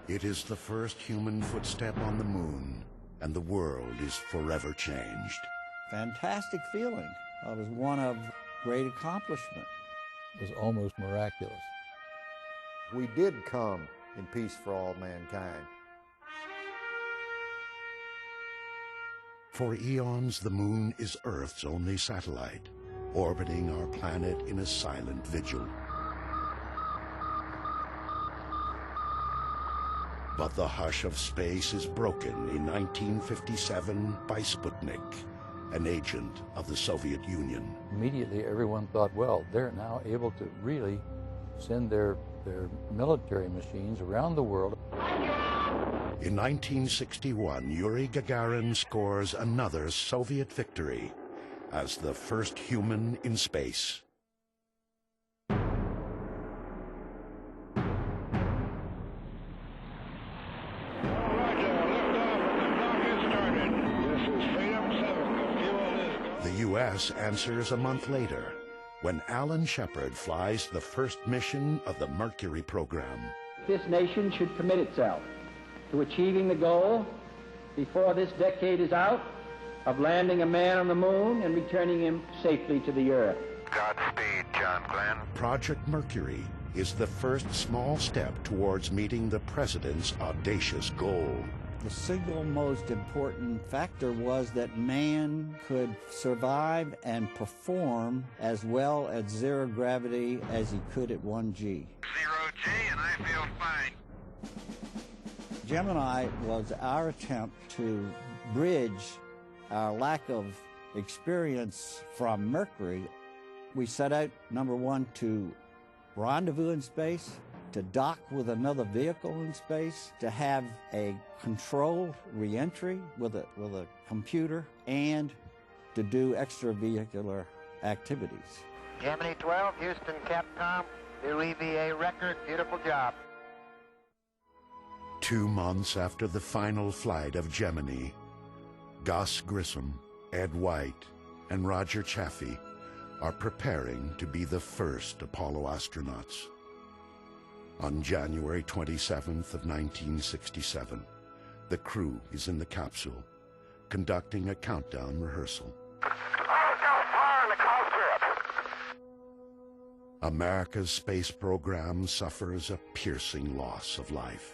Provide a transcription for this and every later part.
It is the first human footstep on the moon, and the world is forever changed. Fantastic feeling. It was one of great accomplishment. It was almost miraculous. We did come in peace for all mankind. For eons, the moon is Earth's only satellite, orbiting our planet in a silent vigil. But the hush of space is broken in 1957 by Sputnik, an agent of the Soviet Union. Immediately, everyone thought, well, they're now able to really send their military machines around the world. In 1961, Yuri Gagarin scores another Soviet victory as the first human in space. The U.S. answers a month later, when Alan Shepard flies the first mission of the Mercury program. This nation should commit itself to achieving the goal, before this decade is out, of landing a man on the moon and returning him safely to the Earth. Godspeed, John Glenn. Project Mercury is the first small step towards meeting the President's audacious goal. The single most important factor was that man could survive and perform as well at zero gravity as he could at 1G. 0G, and I feel fine. Gemini was our attempt to bridge our lack of experience from Mercury. We set out, number one, to rendezvous in space, to dock with another vehicle in space, to have a controlled reentry with a computer, and to do extravehicular activities. Gemini 12, Houston, Capcom, new EVA record, beautiful job. 2 months after the final flight of Gemini, Gus Grissom, Ed White, and Roger Chaffee are preparing to be the first Apollo astronauts. On January 27th of 1967, the crew is in the capsule, conducting a countdown rehearsal. America's space program suffers a piercing loss of life.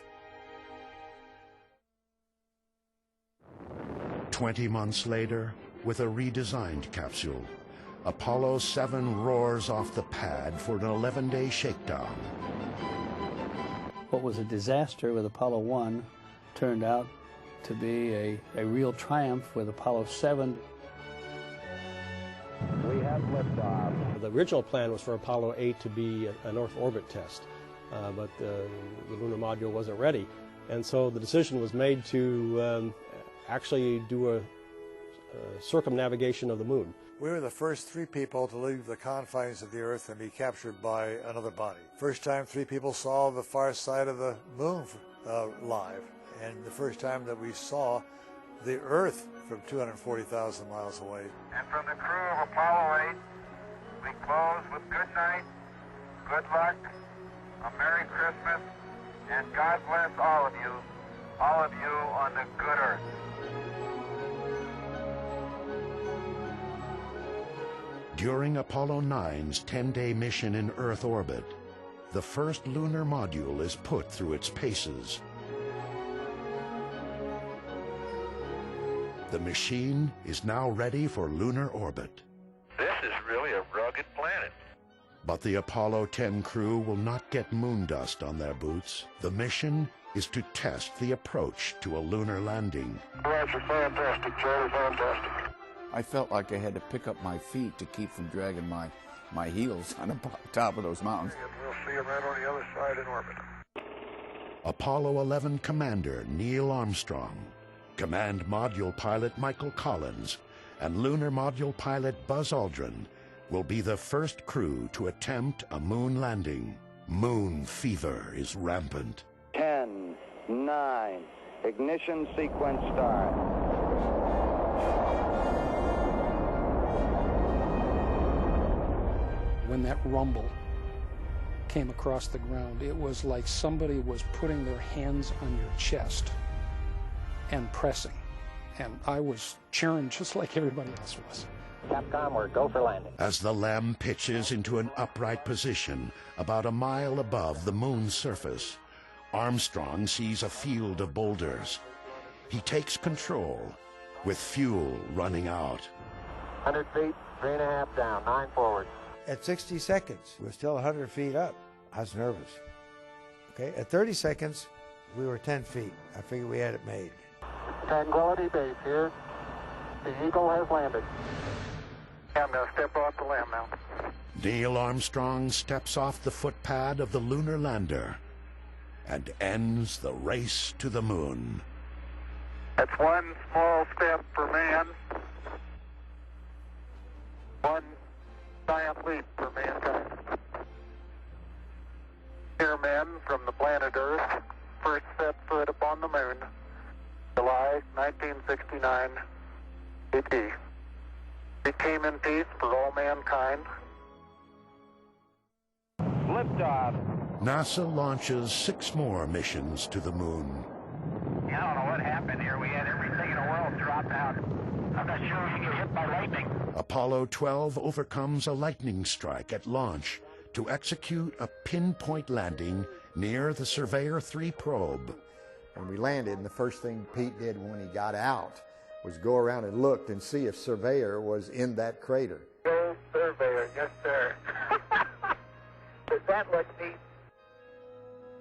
20 months later, with a redesigned capsule, Apollo 7 roars off the pad for an 11-day shakedown. What was a disaster with Apollo 1 turned out to be a real triumph with Apollo 7. We have liftoff. The original plan was for Apollo 8 to be an Earth orbit test, but the lunar module wasn't ready. And so the decision was made to actually do a circumnavigation of the moon. We were the first 3 people to leave the confines of the Earth and be captured by another body. First time 3 people saw the far side of the moon live, and the first time that we saw the Earth from 240,000 miles away. And from the crew of Apollo 8, we close with good night, good luck, a Merry Christmas, and God bless all of you on the good Earth. During Apollo 9's 10-day mission in Earth orbit, the first lunar module is put through its paces. The machine is now ready for lunar orbit. This is really a rugged planet. But the Apollo 10 crew will not get moon dust on their boots. The mission is to test the approach to a lunar landing. Roger, fantastic, Charlie, fantastic. I felt like I had to pick up my feet to keep from dragging my heels on the top of those mountains. We'll see you right on the other side in orbit. Apollo 11 Commander Neil Armstrong, Command Module Pilot Michael Collins, and Lunar Module Pilot Buzz Aldrin will be the first crew to attempt a moon landing. Moon fever is rampant. 10, 9, ignition sequence start. When that rumble came across the ground, it was like somebody was putting their hands on your chest and pressing. And I was cheering just like everybody else was. Capcom, we're go for landing. As the LEM pitches into an upright position about a mile above the moon's surface, Armstrong sees a field of boulders. He takes control, with fuel running out. 100 feet, 3.5 down, 9 forward. At 60 seconds, we were still 100 feet up. I was nervous. Okay, at 30 seconds, we were 10 feet. I figured we had it made. Tranquility Base here. The Eagle has landed. I'm going to step off the LEM now. Neil Armstrong steps off the footpad of the lunar lander and ends the race to the moon. That's one small step for man, one giant leap for mankind. Here, men from the planet Earth, first set foot upon the moon, July 1969, AD. It came in peace for all mankind. Liftoff. NASA launches 6 more missions to the moon. I don't know what happened here. We had everything in the world drop out. I'm not sure we can get hit by lightning. Apollo 12 overcomes a lightning strike at launch to execute a pinpoint landing near the Surveyor 3 probe. When we landed, and the first thing Pete did when he got out was go around and looked and see if Surveyor was in that crater. Go Surveyor, yes sir. Does that look neat?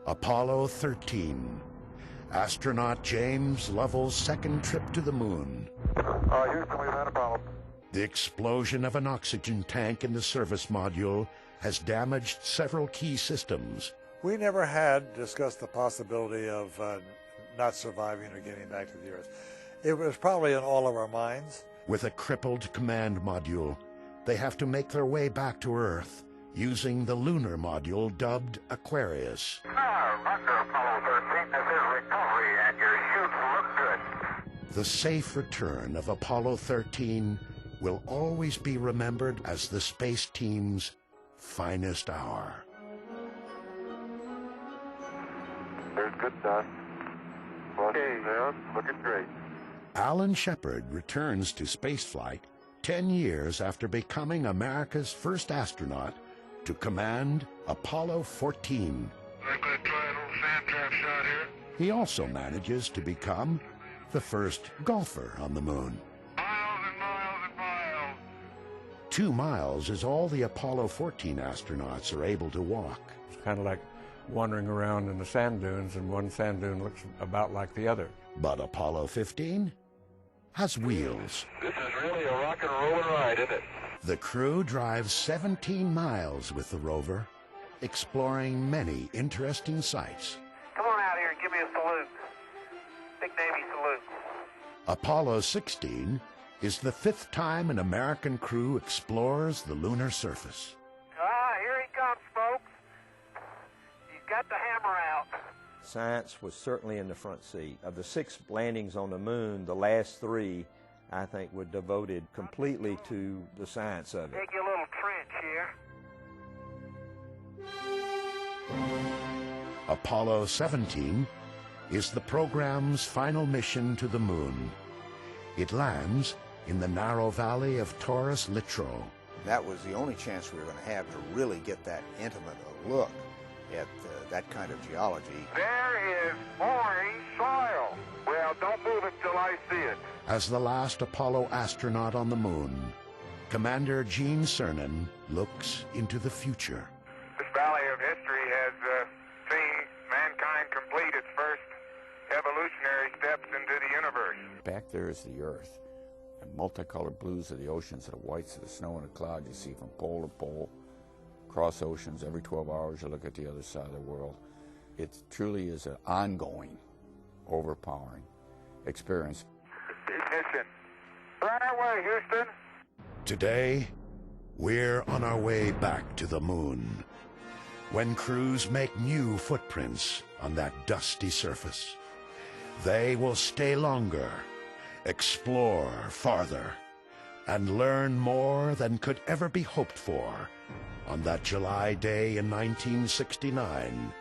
Apollo 13. Astronaut James Lovell's second trip to the moon. Houston, we've had a problem. The explosion of an oxygen tank in the service module has damaged several key systems. We never had discussed the possibility of not surviving or getting back to the Earth. It was probably in all of our minds. With a crippled command module, they have to make their way back to Earth using the lunar module dubbed Aquarius. Under Apollo 13, this is recovery, and your chutes look good. The safe return of Apollo 13 will always be remembered as the space team's finest hour. There's good dust. Okay. Yeah, looking great. Alan Shepard returns to spaceflight 10 years after becoming America's first astronaut to command Apollo 14. I'm going to try an old sand trap shot here. He also manages to become the first golfer on the moon. Miles and miles and miles. 2 miles is all the Apollo 14 astronauts are able to walk. It's kind of like wandering around in the sand dunes, and one sand dune looks about like the other. But Apollo 15 has wheels. This is really a rock and rollin' ride, isn't it? The crew drives 17 miles with the rover, exploring many interesting sites. Come on out here and give me a salute. Big Navy salute. Apollo 16 is the 5th time an American crew explores the lunar surface. Here he comes, folks. He's got the hammer out. Science was certainly in the front seat. Of the 6 landings on the moon, the last 3, I think, were devoted completely to the science of it. Dig you a little trench here. Apollo 17 is the program's final mission to the moon. It lands in the narrow valley of Taurus Littrow. That was the only chance we were going to have to really get that intimate a look at that kind of geology. There is orange soil. Well, don't move it till I see it. As the last Apollo astronaut on the moon, Commander Gene Cernan looks into the future. This valley of history has seen mankind complete its first evolutionary steps into the universe. Back there is the Earth, and multicolored blues of the oceans, and the whites of the snow and the cloud you see from pole to pole. Across oceans, every 12 hours you look at the other side of the world. It truly is an ongoing, overpowering experience. Ignition. Right away, Houston. Today, we're on our way back to the moon, when crews make new footprints on that dusty surface. They will stay longer, explore farther, and learn more than could ever be hoped for On that July day in 1969,